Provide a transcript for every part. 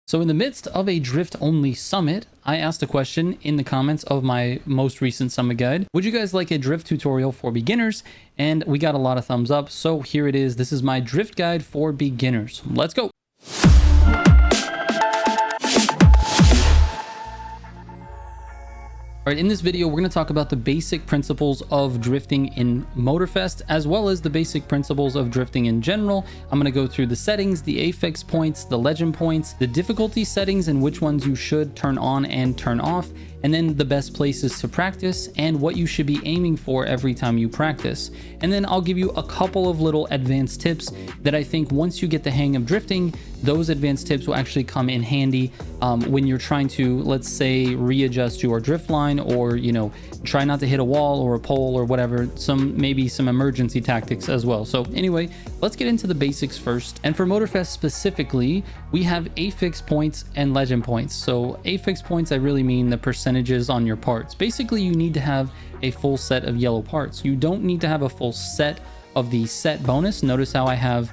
So in the midst of a drift-only summit, I asked a question in the comments of my most recent summit guide. Would you guys like a drift tutorial for beginners? And we got a lot of thumbs up, so here it is. This is my drift guide for beginners. Let's go. All right, in this video, we're going to talk about the basic principles of drifting in Motorfest, as well as the basic principles of drifting in general. I'm going to go through the settings, the affix points, the legend points, the difficulty settings, and which ones you should turn on and turn off, and then the best places to practice and what you should be aiming for every time you practice. And then I'll give you a couple of little advanced tips that I think once you get the hang of drifting, those advanced tips will actually come in handy when you're trying to, let's say, readjust your drift line, or try not to hit a wall or a pole or whatever, maybe some emergency tactics as well. So anyway, let's get into the basics first. And for Motorfest specifically, we have affix points and legend points. So affix points, I really mean the percentages on your parts. Basically, you need to have a full set of yellow parts. You don't need to have a full set of the set bonus. Notice how I have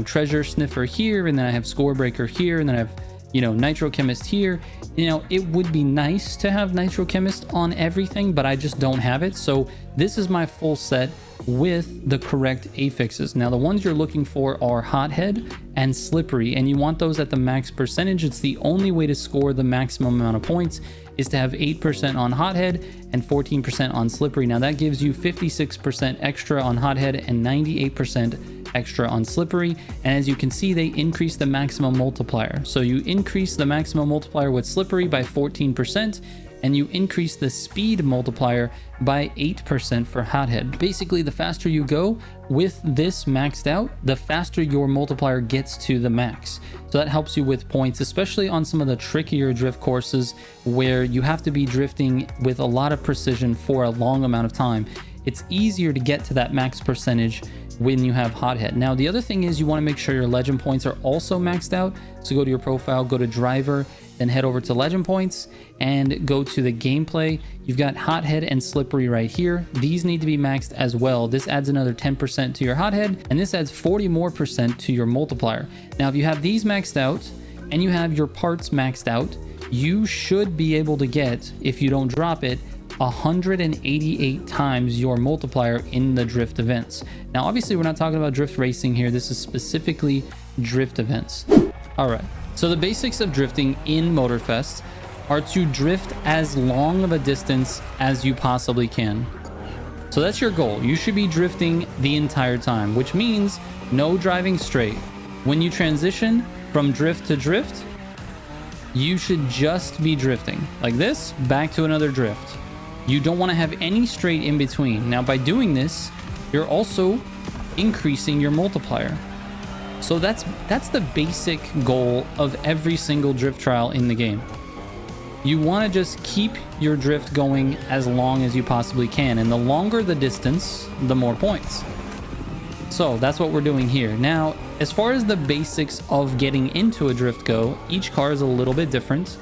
treasure sniffer here, and then I have score breaker here, and then I have nitro chemist here. It would be nice to have nitro chemist on everything, but I just don't have it. So this is my full set with the correct affixes. Now the ones you're looking for are hothead and slippery, and you want those at the max percentage. It's the only way to score the maximum amount of points is to have 8% on hothead and 14% on slippery. Now that gives you 56% extra on hothead and 98% extra on slippery. And as you can see, they increase the maximum multiplier. So you increase the maximum multiplier with slippery by 14%, and you increase the speed multiplier by 8% for hothead. Basically, the faster you go with this maxed out, the faster your multiplier gets to the max. So that helps you with points, especially on some of the trickier drift courses where you have to be drifting with a lot of precision for a long amount of time. It's easier to get to that max percentage when you have hothead. Now, the other thing is you want to make sure your legend points are also maxed out. So go to your profile, go to driver, then head over to legend points and go to the gameplay. You've got hothead and slippery right here. These need to be maxed as well. This adds another 10% to your hothead, and this adds 40% more to your multiplier. Now, if you have these maxed out and you have your parts maxed out, you should be able to get, if you don't drop it, 188 times your multiplier in the drift events. Now, obviously, we're not talking about drift racing here. This is specifically drift events. All right. So the basics of drifting in Motorfest are to drift as long of a distance as you possibly can. So that's your goal. You should be drifting the entire time, which means no driving straight. When you transition from drift to drift, you should just be drifting like this, back to another drift. You don't want to have any straight in between. Now, by doing this, you're also increasing your multiplier. So that's the basic goal of every single drift trial in the game. You want to just keep your drift going as long as you possibly can, and the longer the distance, the more points. So that's what we're doing here. Now, as far as the basics of getting into a drift go, each car is a little bit different,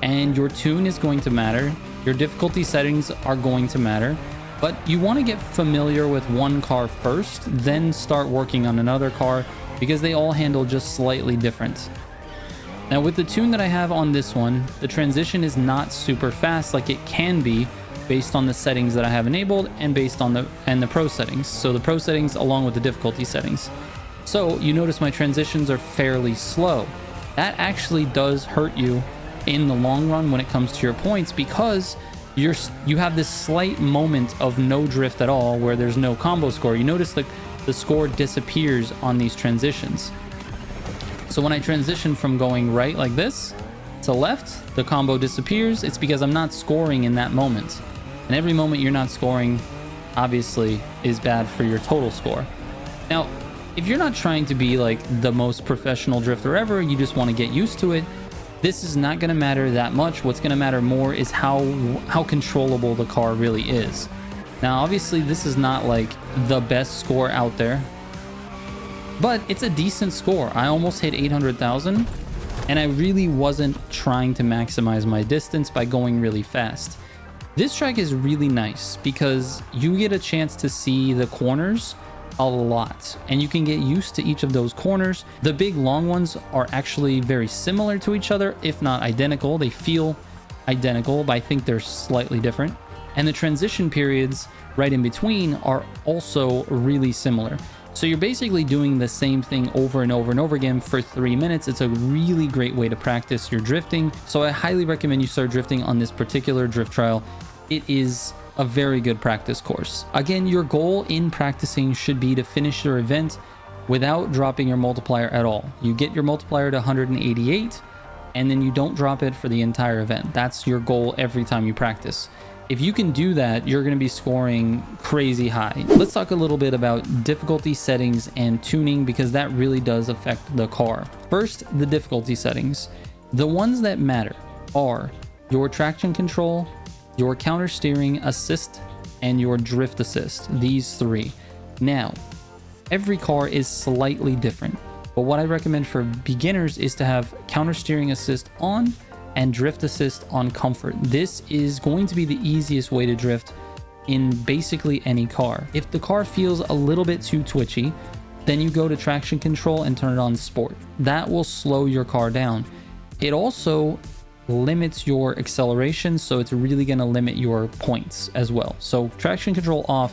and your tune is going to matter. Your difficulty settings are going to matter, but you want to get familiar with one car first, then start working on another car, because they all handle just slightly different. Now, with the tune that I have on this one, the transition is not super fast like it can be based on the settings that I have enabled and based on the pro settings. So the pro settings along with the difficulty settings. So you notice my transitions are fairly slow. That actually does hurt you in the long run when it comes to your points, because you have this slight moment of no drift at all where there's no combo score. You notice the score disappears on these transitions. So when I transition from going right like this to left, the combo disappears. It's because I'm not scoring in that moment. And every moment you're not scoring, obviously, is bad for your total score. Now, if you're not trying to be like the most professional drifter ever, you just want to get used to it, this is not going to matter that much. What's going to matter more is how controllable the car really is. Now, obviously, this is not like the best score out there, but it's a decent score. I almost hit 800,000, and I really wasn't trying to maximize my distance by going really fast. This track is really nice because you get a chance to see the corners a lot, and you can get used to each of those corners. The big long ones are actually very similar to each other, if not identical. They feel identical, but I think they're slightly different. And the transition periods right in between are also really similar. So you're basically doing the same thing over and over and over again for 3 minutes. It's a really great way to practice your drifting. So I highly recommend you start drifting on this particular drift trial. It is a very good practice course. Again, your goal in practicing should be to finish your event without dropping your multiplier at all. You get your multiplier to 188, and then you don't drop it for the entire event. That's your goal every time you practice. If you can do that, you're going to be scoring crazy high. Let's talk a little bit about difficulty settings and tuning, because that really does affect the car. First, the difficulty settings. The ones that matter are your traction control, your counter steering assist, and your drift assist. These three. Now, every car is slightly different, but what I recommend for beginners is to have counter steering assist on and drift assist on comfort. This is going to be the easiest way to drift in basically any car. If the car feels a little bit too twitchy, then you go to traction control and turn it on sport. That will slow your car down. It also limits your acceleration, so it's really going to limit your points as well. So traction control off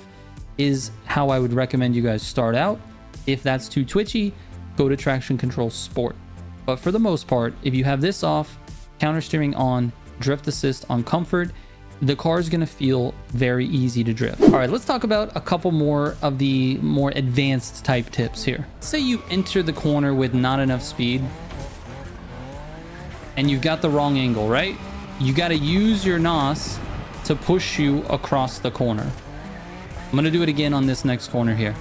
is how I would recommend you guys start out. If that's too twitchy, go to traction control sport. But for the most part, if you have this off, counter steering on, drift assist on comfort, the car is going to feel very easy to drift. All right, let's talk about a couple more of the more advanced type tips here. Say you enter the corner with not enough speed and you've got the wrong angle, right? You got to use your NOS to push you across the corner. I'm going to do it again on this next corner here.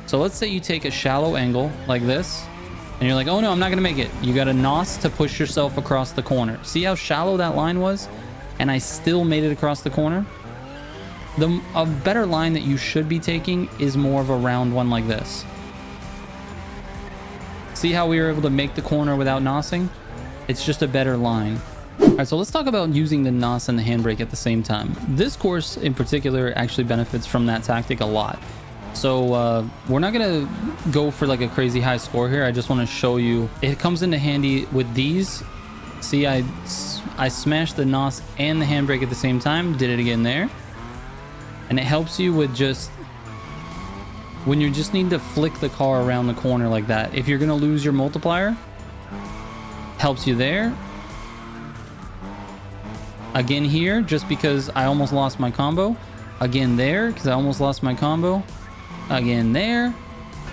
So let's say you take a shallow angle like this, and you're like, oh no, I'm not going to make it. You got a NOS to push yourself across the corner. See how shallow that line was? And I still made it across the corner. A better line that you should be taking is more of a round one like this. See how we were able to make the corner without NOSing? It's just a better line. All right, so let's talk about using the NOS and the handbrake at the same time. This course in particular actually benefits from that tactic a lot. So we're not gonna go for like a crazy high score here. I just want to show you it comes into handy with these. See, I smashed the NOS and the handbrake at the same time, did it again there, and it helps you with just when you just need to flick the car around the corner like that. If you're gonna lose your multiplier, helps you there. Again here, just because I almost lost my combo. Again there, because I almost lost my combo. Again there,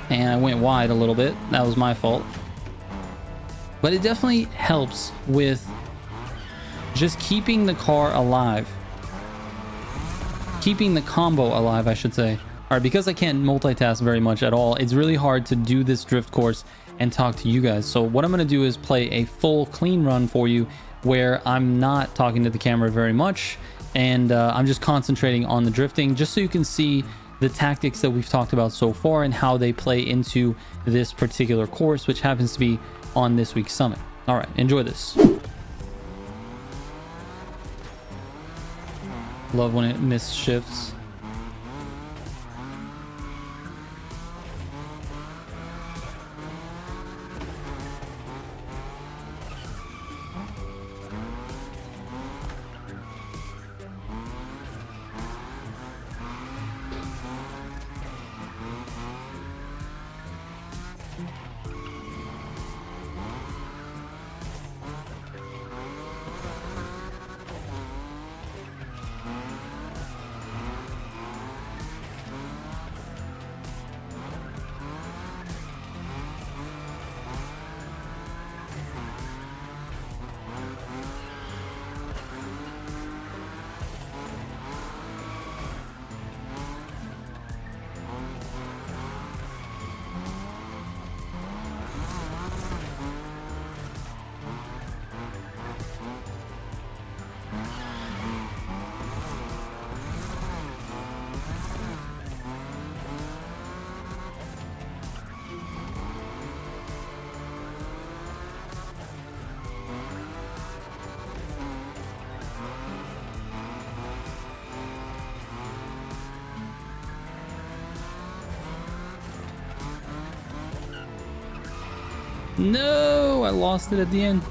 and I went wide a little bit. That was my fault. But it definitely helps with just keeping the car alive. Keeping the combo alive, I should say. All right, because I can't multitask very much at all, it's really hard to do this drift course and talk to you guys. So what I'm going to do is play a full clean run for you where I'm not talking to the camera very much, and I'm just concentrating on the drifting, just so you can see the tactics that we've talked about so far and how they play into this particular course, which happens to be on this week's summit. All right, enjoy this. Love when it misshifts. No, I lost it at the end.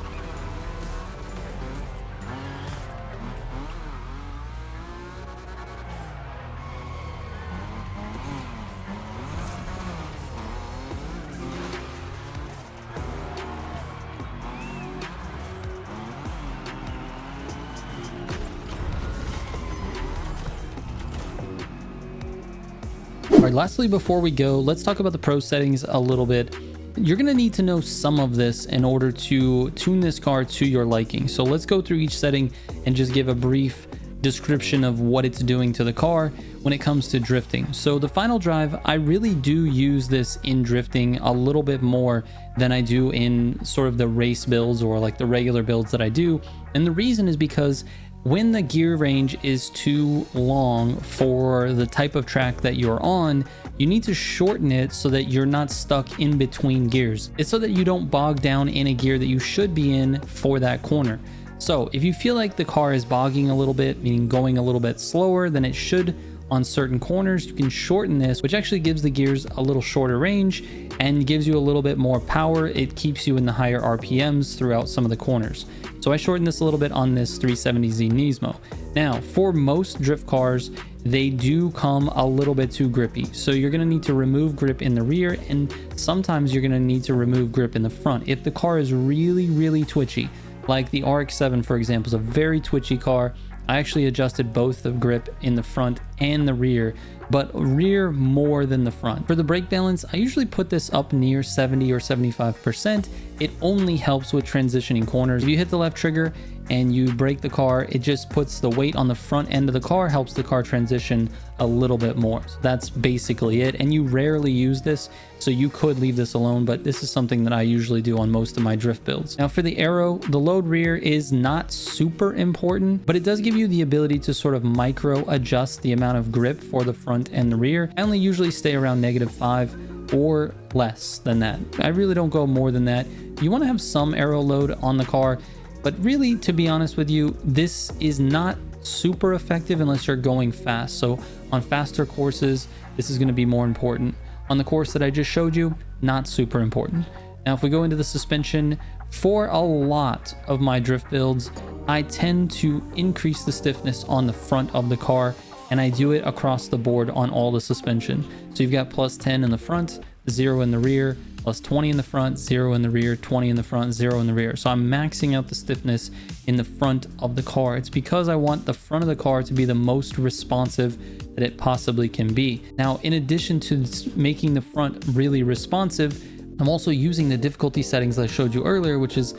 All right, lastly, before we go, let's talk about the pro settings a little bit. You're going to need to know some of this in order to tune this car to your liking. So let's go through each setting and just give a brief description of what it's doing to the car when it comes to drifting. So the final drive, I really do use this in drifting a little bit more than I do in sort of the race builds or like the regular builds that I do. And the reason is because when the gear range is too long for the type of track that you're on, you need to shorten it so that you're not stuck in between gears. It's so that you don't bog down in a gear that you should be in for that corner. So if you feel like the car is bogging a little bit, meaning going a little bit slower than it should on certain corners, you can shorten this, which actually gives the gears a little shorter range and gives you a little bit more power. It keeps you in the higher RPMs throughout some of the corners. So I shortened this a little bit on this 370Z Nismo. Now, for most drift cars, they do come a little bit too grippy. So you're going to need to remove grip in the rear, and sometimes you're going to need to remove grip in the front. If the car is really, really twitchy, like the RX-7, for example, is a very twitchy car. I actually adjusted both the grip in the front and the rear, but rear more than the front. For the brake balance, I usually put this up near 70 or 75%. It only helps with transitioning corners. If you hit the left trigger and you brake the car, it just puts the weight on the front end of the car, helps the car transition a little bit more. So that's basically it. And you rarely use this, so you could leave this alone, but this is something that I usually do on most of my drift builds. Now for the aero, the load rear is not super important, but it does give you the ability to sort of micro adjust the amount of grip for the front and the rear. I only usually stay around -5 or less than that. I really don't go more than that. You want to have some aero load on the car, but really, to be honest with you, this is not super effective unless you're going fast. So on faster courses, this is going to be more important. On the course that I just showed you, not super important. Now, if we go into the suspension, for a lot of my drift builds, I tend to increase the stiffness on the front of the car, and I do it across the board on all the suspension. So you've got +10 in the front, 0 in the rear, +20 in the front, 0 in the rear, 20 in the front, 0 in the rear. So I'm maxing out the stiffness in the front of the car. It's because I want the front of the car to be the most responsive that it possibly can be. Now, in addition to making the front really responsive, I'm also using the difficulty settings I showed you earlier, which is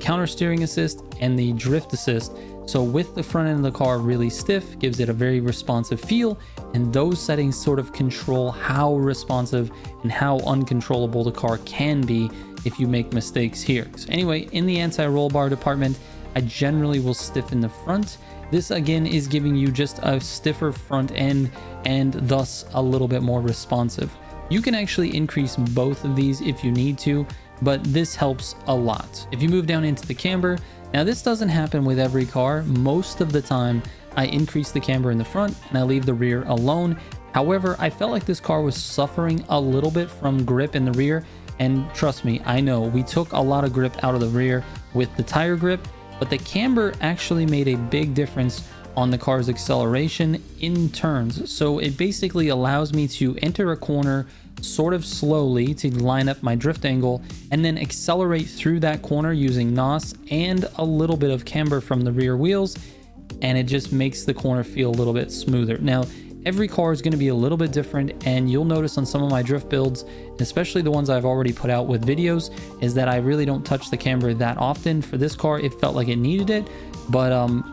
counter steering assist and the drift assist. So with the front end of the car really stiff, gives it a very responsive feel, and those settings sort of control how responsive and how uncontrollable the car can be if you make mistakes here. So anyway, in the anti-roll bar department, I generally will stiffen the front. This again is giving you just a stiffer front end and thus a little bit more responsive. You can actually increase both of these if you need to, but this helps a lot. If you move down into the camber, now this doesn't happen with every car. Most of the time I increase the camber in the front and I leave the rear alone. However, I felt like this car was suffering a little bit from grip in the rear, and trust me, I know we took a lot of grip out of the rear with the tire grip, but the camber actually made a big difference on the car's acceleration in turns. So it basically allows me to enter a corner sort of slowly to line up my drift angle and then accelerate through that corner using NOS and a little bit of camber from the rear wheels, and it just makes the corner feel a little bit smoother. Now, every car is going to be a little bit different, and you'll notice on some of my drift builds, especially the ones I've already put out with videos, is that I really don't touch the camber that often. For this car, it felt like it needed it, but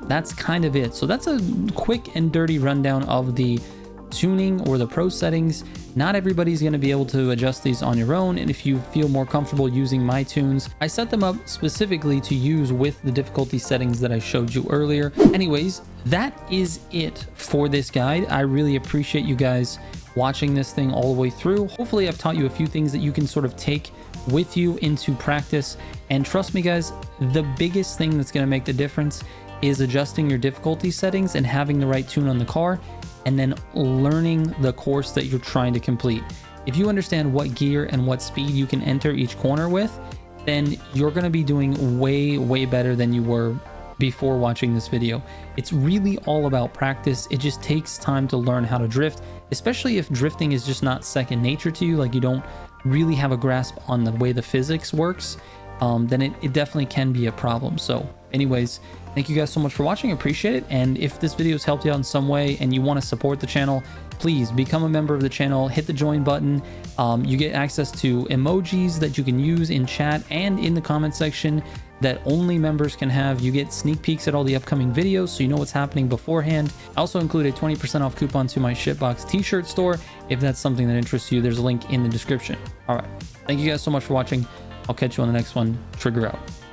that's kind of it. So that's a quick and dirty rundown of the tuning or the pro settings. Not everybody's going to be able to adjust these on your own, and if you feel more comfortable using my tunes, I set them up specifically to use with the difficulty settings that I showed you earlier. Anyways, that is it for this guide. I really appreciate you guys watching this thing all the way through. Hopefully I've taught you a few things that you can sort of take with you into practice, and trust me guys, the biggest thing that's going to make the difference is adjusting your difficulty settings and having the right tune on the car, and then learning the course that you're trying to complete. If you understand what gear and what speed you can enter each corner with, then you're going to be doing way better than you were before watching this video. It's really all about practice. It just takes time to learn how to drift, especially if drifting is just not second nature to you, like you don't really have a grasp on the way the physics works. Then it definitely can be a problem. So anyways, thank you guys so much for watching. I appreciate it. And if this video has helped you out in some way and you want to support the channel, please become a member of the channel, hit the join button. You get access to emojis that you can use in chat and in the comment section that only members can have. You get sneak peeks at all the upcoming videos, so you know what's happening beforehand. I also include a 20% off coupon to my Shitbox t-shirt store. If that's something that interests you, there's a link in the description. All right. Thank you guys so much for watching. I'll catch you on the next one. Trigger out.